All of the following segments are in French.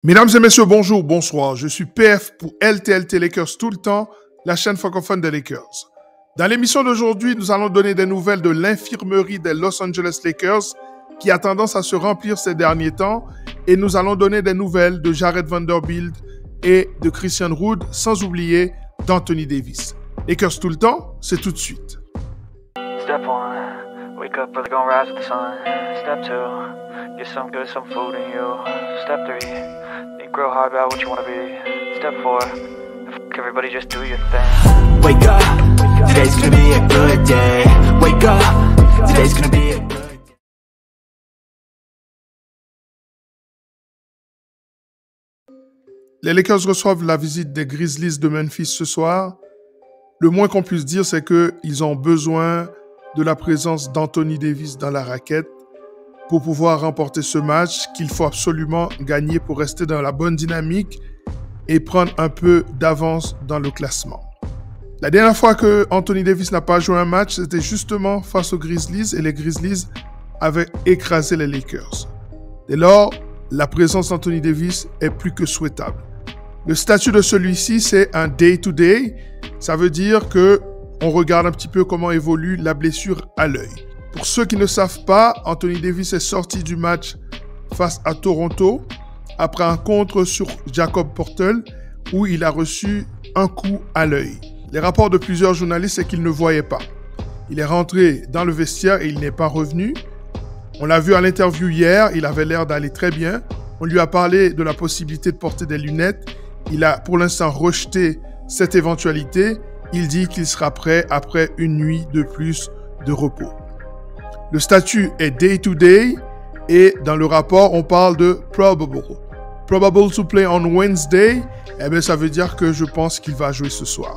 Mesdames et messieurs, bonjour, bonsoir. Je suis PF pour LTLT Lakers tout le temps, la chaîne francophone des Lakers. Dans l'émission d'aujourd'hui, nous allons donner des nouvelles de l'infirmerie des Los Angeles Lakers qui a tendance à se remplir ces derniers temps et nous allons donner des nouvelles de Jared Vanderbilt et de Christian Wood, sans oublier d'Anthony Davis. Lakers tout le temps, c'est tout de suite. Step 1, wake up early, gonna rise with the sun. Step 2, get some good, some food in you. Step 3, think real hard about what you wanna be. Step 4, fuck everybody, just do your thing. Wake up, today's gonna be a good day. Wake up, today's gonna be a good day. Les Lakers reçoivent la visite des Grizzlies de Memphis ce soir. Le moins qu'on puisse dire, c'est qu'ils ont besoin de la présence d'Anthony Davis dans la raquette pour pouvoir remporter ce match qu'il faut absolument gagner pour rester dans la bonne dynamique et prendre un peu d'avance dans le classement. La dernière fois que Anthony Davis n'a pas joué un match, c'était justement face aux Grizzlies et les Grizzlies avaient écrasé les Lakers. Dès lors, la présence d'Anthony Davis est plus que souhaitable. Le statut de celui-ci, c'est un day-to-day. Ça veut dire que on regarde un petit peu comment évolue la blessure à l'œil. Pour ceux qui ne savent pas, Anthony Davis est sorti du match face à Toronto après un contre sur Jakob Poeltl où il a reçu un coup à l'œil. Les rapports de plusieurs journalistes, c'est qu'il ne voyait pas. Il est rentré dans le vestiaire et il n'est pas revenu. On l'a vu à l'interview hier, il avait l'air d'aller très bien. On lui a parlé de la possibilité de porter des lunettes. Il a pour l'instant rejeté cette éventualité. Il dit qu'il sera prêt après une nuit de plus de repos. Le statut est day-to-day et dans le rapport, on parle de probable. Probable to play on Wednesday, eh bien, ça veut dire que je pense qu'il va jouer ce soir.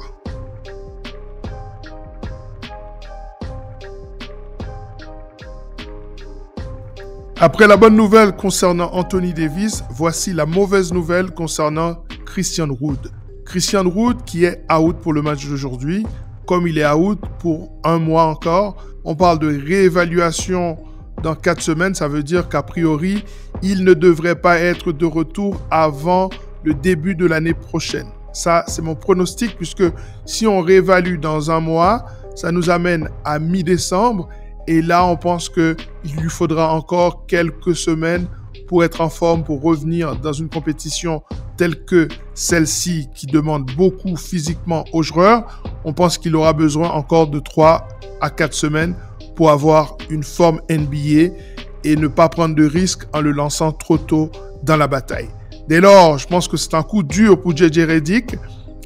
Après la bonne nouvelle concernant Anthony Davis, voici la mauvaise nouvelle concernant Christian Wood. Christian Wood qui est out pour le match d'aujourd'hui, comme il est out pour un mois encore. On parle de réévaluation dans 4 semaines, ça veut dire qu'a priori, il ne devrait pas être de retour avant le début de l'année prochaine. Ça, c'est mon pronostic puisque si on réévalue dans un mois, ça nous amène à mi-décembre. Et là, on pense qu'il lui faudra encore quelques semaines pour être en forme, pour revenir dans une compétition telle que celle-ci qui demande beaucoup physiquement aux joueurs. On pense qu'il aura besoin encore de 3 à 4 semaines pour avoir une forme NBA et ne pas prendre de risques en le lançant trop tôt dans la bataille. Dès lors, je pense que c'est un coup dur pour JJ Redick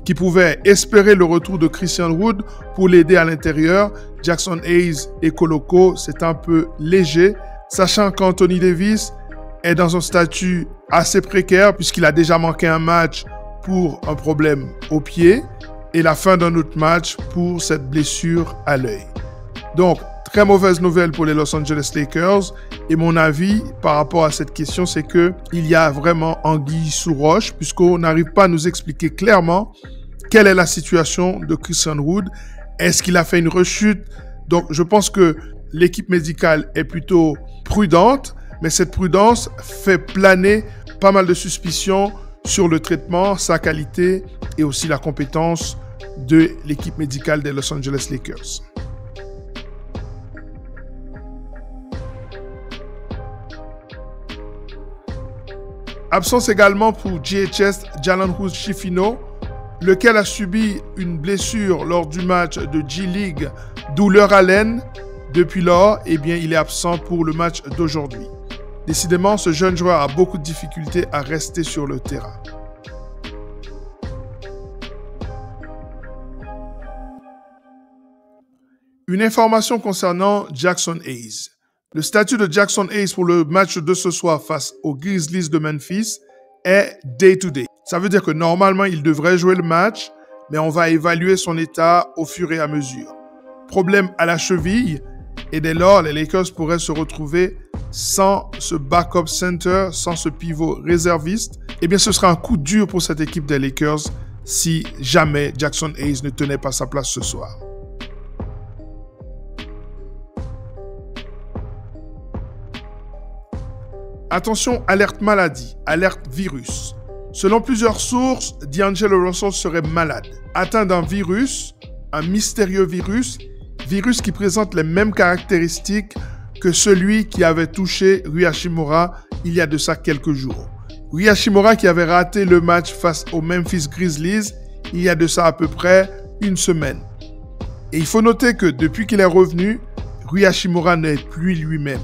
qui pouvait espérer le retour de Christian Wood pour l'aider à l'intérieur. Jackson Hayes et Koloko, c'est un peu léger, sachant qu'Anthony Davis est dans un statut assez précaire puisqu'il a déjà manqué un match pour un problème au pied et la fin d'un autre match pour cette blessure à l'œil. Donc, très mauvaise nouvelle pour les Los Angeles Lakers et mon avis par rapport à cette question, c'est qu'il y a vraiment anguille sous roche puisqu'on n'arrive pas à nous expliquer clairement quelle est la situation de Christian Wood. Est-ce qu'il a fait une rechute? Donc, je pense que l'équipe médicale est plutôt prudente, mais cette prudence fait planer pas mal de suspicions sur le traitement, sa qualité et aussi la compétence de l'équipe médicale des Los Angeles Lakers. Absence également pour JHS Jalen Hood-Schifino, lequel a subi une blessure lors du match de G-League, douleur à l'aine. Depuis lors, eh bien, il est absent pour le match d'aujourd'hui. Décidément, ce jeune joueur a beaucoup de difficultés à rester sur le terrain. Une information concernant Jackson Hayes. Le statut de Jackson Hayes pour le match de ce soir face aux Grizzlies de Memphis est day-to-day. Ça veut dire que normalement, il devrait jouer le match, mais on va évaluer son état au fur et à mesure. Problème à la cheville, et dès lors, les Lakers pourraient se retrouver sans ce backup center, sans ce pivot réserviste. Eh bien, ce sera un coup dur pour cette équipe des Lakers si jamais Jackson Hayes ne tenait pas sa place ce soir. Attention, alerte maladie, alerte virus. Selon plusieurs sources, D'Angelo Russell serait malade, atteint d'un virus, un mystérieux virus qui présente les mêmes caractéristiques que celui qui avait touché Rui Hachimura il y a de ça quelques jours. Rui Hachimura qui avait raté le match face aux Memphis Grizzlies il y a de ça à peu près une semaine. Et il faut noter que depuis qu'il est revenu, Rui Hachimura n'est plus lui-même.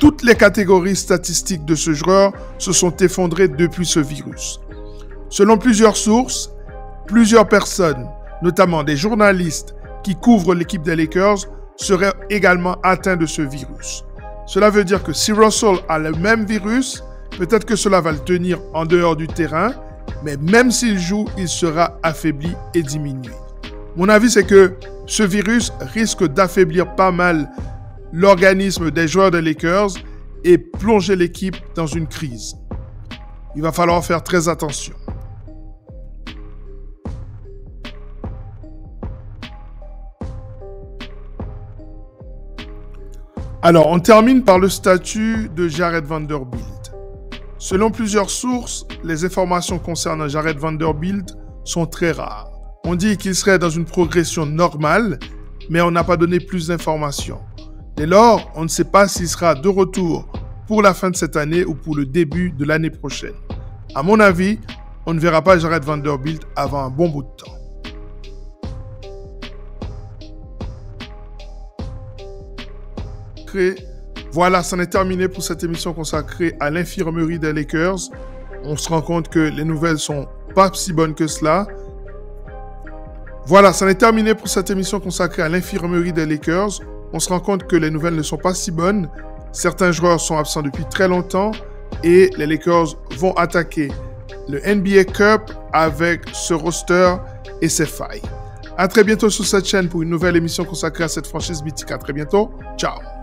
Toutes les catégories statistiques de ce joueur se sont effondrées depuis ce virus. Selon plusieurs sources, plusieurs personnes, notamment des journalistes qui couvrent l'équipe des Lakers, seraient également atteints de ce virus. Cela veut dire que si Russell a le même virus, peut-être que cela va le tenir en dehors du terrain, mais même s'il joue, il sera affaibli et diminué. Mon avis, c'est que ce virus risque d'affaiblir pas mal l'organisme des joueurs des Lakers et plonger l'équipe dans une crise. Il va falloir faire très attention. Alors, on termine par le statut de Jared Vanderbilt. Selon plusieurs sources, les informations concernant Jared Vanderbilt sont très rares. On dit qu'il serait dans une progression normale, mais on n'a pas donné plus d'informations. Dès lors, on ne sait pas s'il sera de retour pour la fin de cette année ou pour le début de l'année prochaine. À mon avis, on ne verra pas Jared Vanderbilt avant un bon bout de temps. Voilà, c'en est terminé pour cette émission consacrée à l'infirmerie des Lakers. On se rend compte que les nouvelles sont pas si bonnes que cela. Voilà, c'en est terminé pour cette émission consacrée à l'infirmerie des Lakers. On se rend compte que les nouvelles ne sont pas si bonnes. Certains joueurs sont absents depuis très longtemps et les Lakers vont attaquer le NBA Cup avec ce roster et ses failles. À très bientôt sur cette chaîne pour une nouvelle émission consacrée à cette franchise mythique. À très bientôt. Ciao.